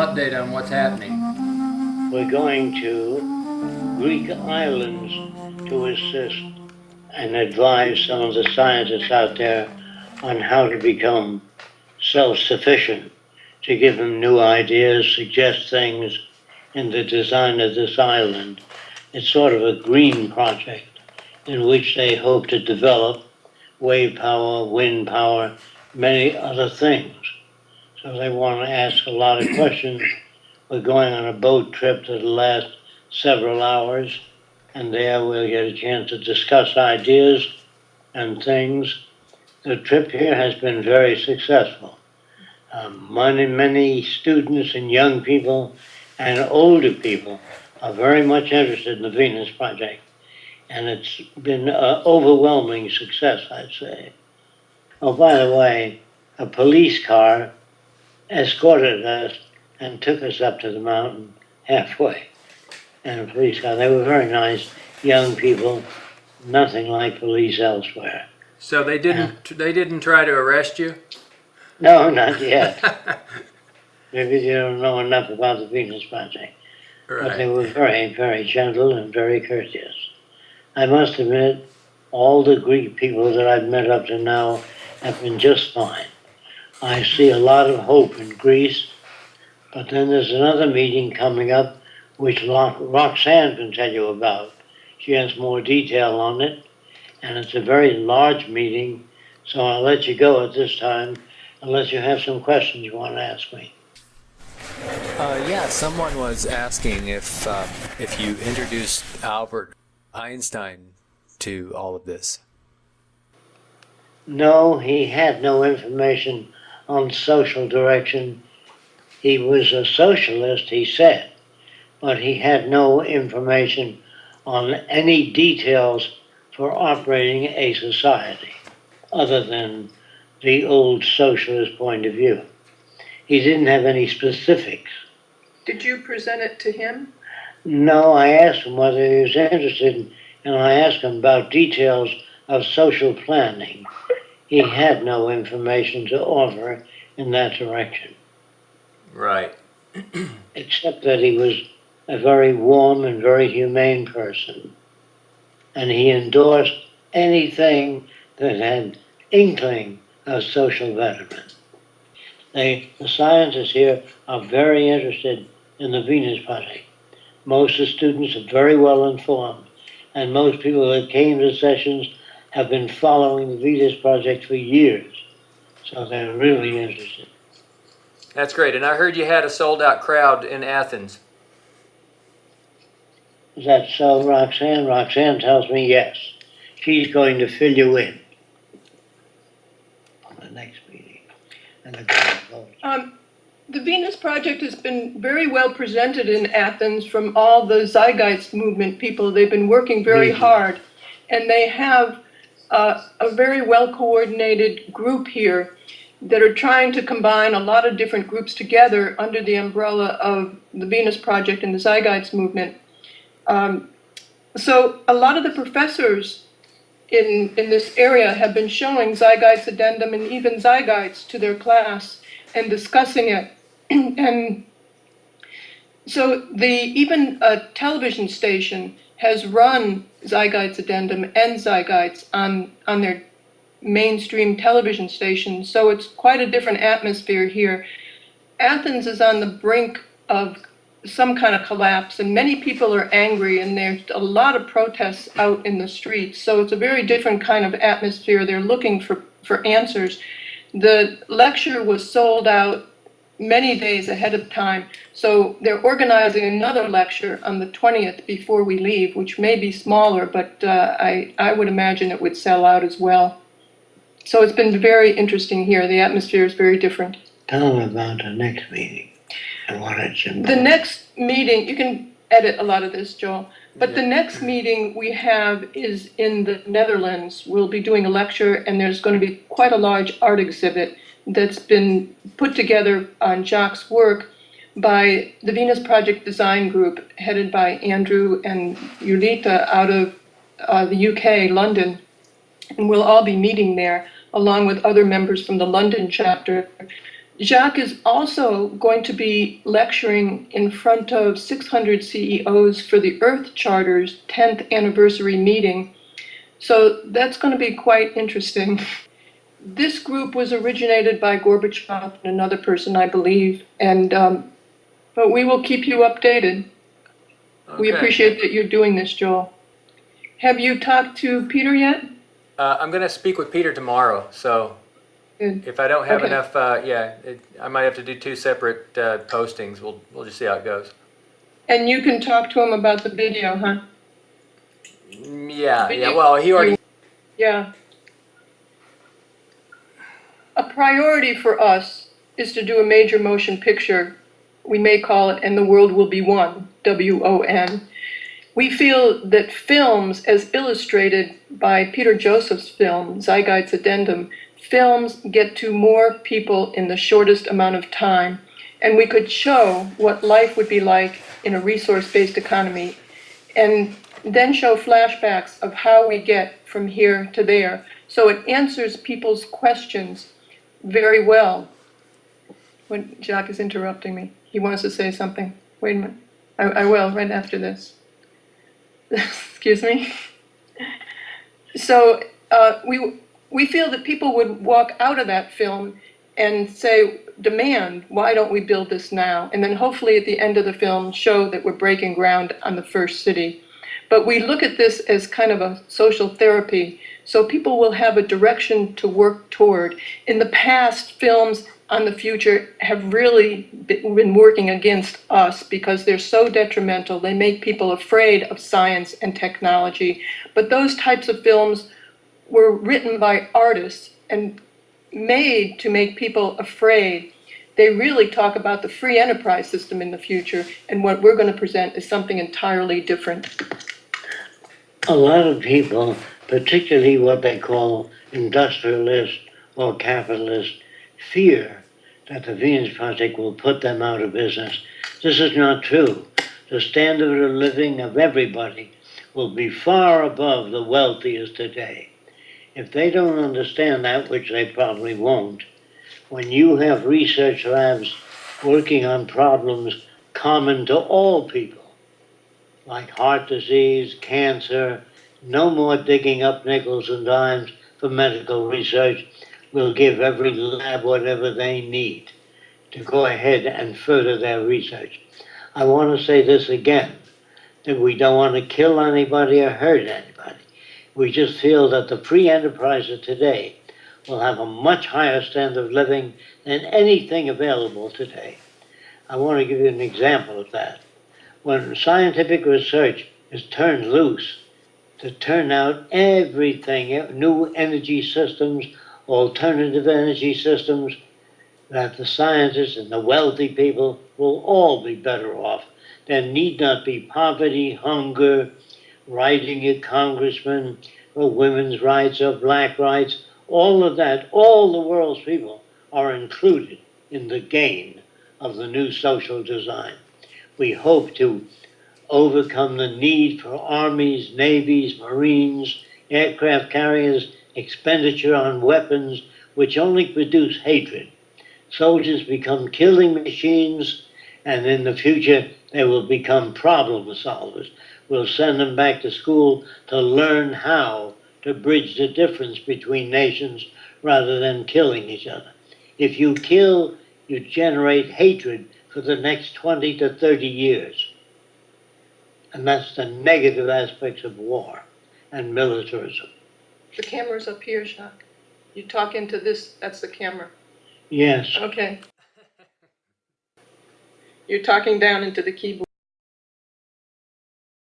update on what's happening. We're going to Greek islands to assist and advise some of the scientists out there on how to become self-sufficient, to give them new ideas, suggest things in the design of this island. It's sort of a green project in which they hope to develop wave power, wind power, many other things. So they want to ask a lot of questions. We're going on a boat trip that'll last several hours, and there we'll get a chance to discuss ideas and things. The trip here has been very successful. Many students and young people and older people are very much interested in the Venus Project, and it's been an overwhelming success, I'd say. Oh, by the way, a police car escorted us and took us up to the mountain halfway. And a police car, they were very nice young people, nothing like police elsewhere. So they didn't try to arrest you? No, not yet. Maybe they don't know enough about the Venus Project. Right. But they were very, very gentle and very courteous. I must admit, all the Greek people that I've met up to now have been just fine. I see a lot of hope in Greece, but then there's another meeting coming up which Roxanne can tell you about. She has more detail on it, and it's a very large meeting, so I'll let you go at this time, unless you have some questions you want to ask me. Yeah, someone was asking if you introduced Albert Einstein to all of this. No, he had no information on social direction. He was a socialist, he said, but he had no information on any details for operating a society other than the old socialist point of view. He didn't have any specifics. Did you present it to him? No, I asked him whether he was interested, and I asked him about details of social planning. He had no information to offer in that direction. Right. Except that he was a very warm and very humane person. And he endorsed anything that had inkling of social betterment. The scientists here are very interested in the Venus Project. Most of the students are very well informed, and most people that came to sessions have been following the Venus Project for years. So they're really interested. That's great. And I heard you had a sold-out crowd in Athens. Is that so, Roxanne? Roxanne tells me yes. She's going to fill you in on the next meeting. And The Venus Project has been very well presented in Athens from all the Zeitgeist movement people. They've been working very hard, and they have a very well coordinated group here that are trying to combine a lot of different groups together under the umbrella of the Venus Project and the Zeitgeist movement. So a lot of the professors in this area have been showing Zeitgeist Addendum and even Zeitgeist to their class and discussing it. And so even a television station has run Zeitgeist Addendum and Zeitgeist on their mainstream television station, so it's quite a different atmosphere here. Athens is on the brink of some kind of collapse, and many people are angry, and there's a lot of protests out in the streets, so it's a very different kind of atmosphere. They're looking for answers. The lecture was sold out many days ahead of time, so they're organizing another lecture on the 20th before we leave, which may be smaller, but I would imagine it would sell out as well. So it's been very interesting here. The atmosphere is very different. Tell them about the next meeting. I wanted to. The next meeting, you can edit a lot of this, Joel, but the next meeting we have is in the Netherlands. We'll be doing a lecture, and there's going to be quite a large art exhibit that's been put together on Jacques' work by the Venus Project Design Group, headed by Andrew and Yulita out of the UK, London. And we'll all be meeting there, along with other members from the London chapter, Jacques is also going to be lecturing in front of 600 CEOs for the Earth Charter's 10th anniversary meeting. So that's going to be quite interesting. This group was originated by Gorbachev and another person, I believe, and but we will keep you updated. We Okay. appreciate that you're doing this, Joel. Have you talked to Peter yet? I'm going to speak with Peter tomorrow, so Good. if I don't have Okay. enough, I might have to do two separate postings. We'll just see how it goes. And you can talk to him about the video, huh? Yeah. Well, he already. Yeah. A priority for us is to do a major motion picture. We may call it And the World Will Be One, WON. We feel that films, as illustrated by Peter Joseph's film, Zeitgeist Addendum, films get to more people in the shortest amount of time. And we could show what life would be like in a resource-based economy, and then show flashbacks of how we get from here to there. So it answers people's questions very well. When Jacques is interrupting me, he wants to say something. Wait a minute. I will, right after this. Excuse me. So we feel that people would walk out of that film and say, demand, why don't we build this now? And then hopefully at the end of the film show that we're breaking ground on the first city. But we look at this as kind of a social therapy, so people will have a direction to work toward. In the past, films on the future have really been working against us because they're so detrimental. They make people afraid of science and technology. But those types of films were written by artists and made to make people afraid. They really talk about the free enterprise system in the future, and what we're going to present is something entirely different. A lot of people, particularly what they call industrialists or capitalists, fear that the Venus Project will put them out of business. This is not true. The standard of living of everybody will be far above the wealthiest today. If they don't understand that, which they probably won't, when you have research labs working on problems common to all people, like heart disease, cancer, no more digging up nickels and dimes for medical research. We'll give every lab whatever they need to go ahead and further their research. I want to say this again, that we don't want to kill anybody or hurt anybody. We just feel that the free enterprise of today will have a much higher standard of living than anything available today. I want to give you an example of that. When scientific research is turned loose to turn out everything, new energy systems, alternative energy systems, that the scientists and the wealthy people will all be better off. There need not be poverty, hunger, writing a congressman, or women's rights or black rights. All of that, all the world's people are included in the gain of the new social design. We hope to overcome the need for armies, navies, marines, aircraft carriers, expenditure on weapons which only produce hatred. Soldiers become killing machines, and in the future they will become problem solvers. We'll send them back to school to learn how to bridge the difference between nations rather than killing each other. If you kill, you generate hatred for the next 20 to 30 years. And that's the negative aspects of war and militarism. The camera's up here, Jacques. You talk into this, that's the camera. Yes. Okay. You're talking down into the keyboard.